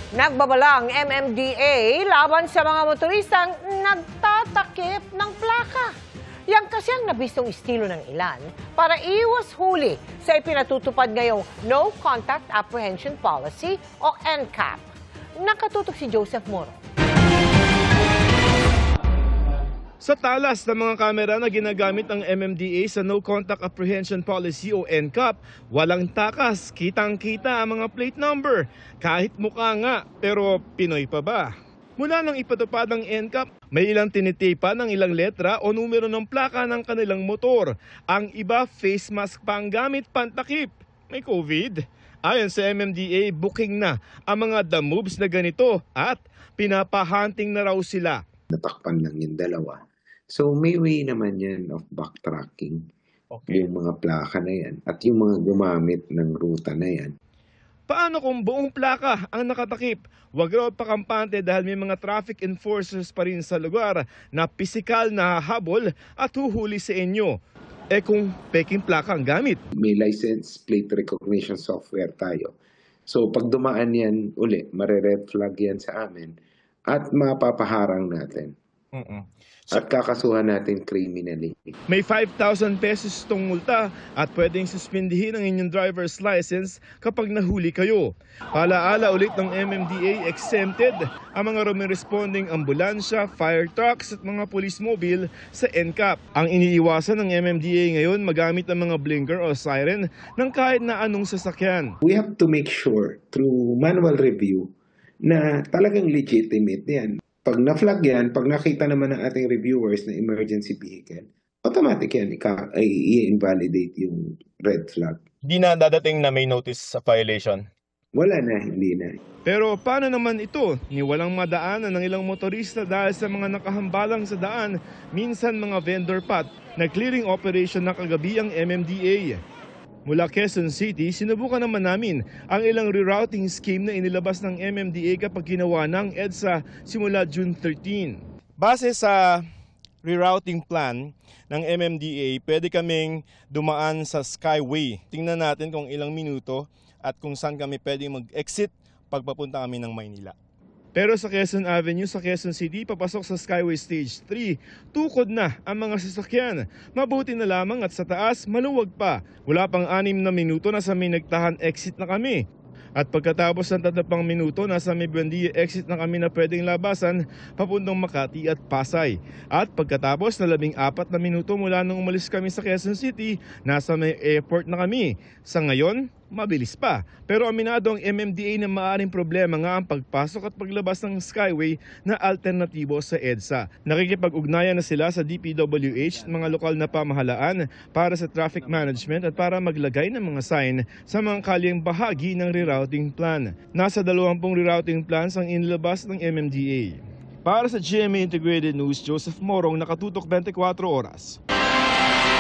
Nagbabala ang MMDA laban sa mga motoristang nagtatakip ng plaka. Yan kasi ang nabistong estilo ng ilan para iwas huli sa ipinatutupad ngayong No Contact Apprehension Policy o NCAP. Nakatutok si Joseph Moro. Sa talas ng mga kamera na ginagamit ng MMDA sa No Contact Apprehension Policy o NCAP, walang takas, kitang-kita ang mga plate number. Kahit mukha nga, pero Pinoy pa ba? Mula nang ipatupad ang NCAP, may ilang tinitipa ng ilang letra o numero ng plaka ng kanilang motor. Ang iba, face mask pa ang gamit pantakip. May COVID? Ayon sa MMDA, booking na ang mga the moves na ganito at pinapahunting na raw sila. Natakpan lang yung dalawa. So may way naman yan of backtracking, yung mga plaka na yan at yung mga gumamit ng ruta na yan. Paano kung buong plaka ang nakatakip? Huwag raw pakampante dahil may mga traffic enforcers pa rin sa lugar na pisikal na hahabol at huhuli sa inyo. Eh kung peking plaka ang gamit? May license plate recognition software tayo. So pag dumaan yan uli, mare-red flag yan sa amin at mapapaharang natin. At kakasuhan natin criminally. May 5,000 pesos itong multa at pwedeng suspindihin ang inyong driver's license kapag nahuli kayo. Paalaala ulit ng MMDA, exempted ang mga responding ambulansya, fire trucks at mga police mobile sa NCAP. Ang iniiwasan ng MMDA ngayon magamit ang mga blinker o siren ng kahit na anong sasakyan. We have to make sure through manual review na talagang legitimate yan. Pag na-flag yan, pag nakita naman ng ating reviewers na emergency vehicle, automatic yan, i-invalidate yung red flag. Di na dadating na may notice sa violation? Wala na, hindi na. Pero paano naman ito? Ni walang madaanan ng ilang motorista dahil sa mga nakahambalang sa daan, minsan mga vendor pot, na clearing operation na kagabi ang MMDA. Mula Quezon City, sinubukan naman namin ang ilang rerouting scheme na inilabas ng MMDA kapag ginawa ng EDSA simula June 13. Base sa rerouting plan ng MMDA, pwede kaming dumaan sa Skyway. Tingnan natin kung ilang minuto at kung saan kami pwede mag-exit pagpapunta kami ng Maynila. Pero sa Quezon Avenue, sa Quezon City, papasok sa Skyway Stage 3, tukod na ang mga sasakyan. Mabuti na lamang at sa taas, maluwag pa. Wala pang 6 na minuto na sa may nagtahan exit na kami. At pagkatapos ng 3 minuto, nasa may Buendia exit na kami na pwedeng labasan papuntang Makati at Pasay. At pagkatapos na 14 na minuto mula nung umalis kami sa Quezon City, nasa may airport na kami. Sa ngayon, mabilis pa. Pero aminado ang MMDA na maaaring problema nga ang pagpasok at paglabas ng Skyway na alternatibo sa EDSA. Nakikipag-ugnayan na sila sa DPWH at mga lokal na pamahalaan para sa traffic management at para maglagay ng mga sign sa mga kalyeng bahagi ng rerouting plan. Nasa 20 rerouting plans ang inilabas ng MMDA. Para sa GMA Integrated News, Joseph Morong, Nakatutok 24 Oras.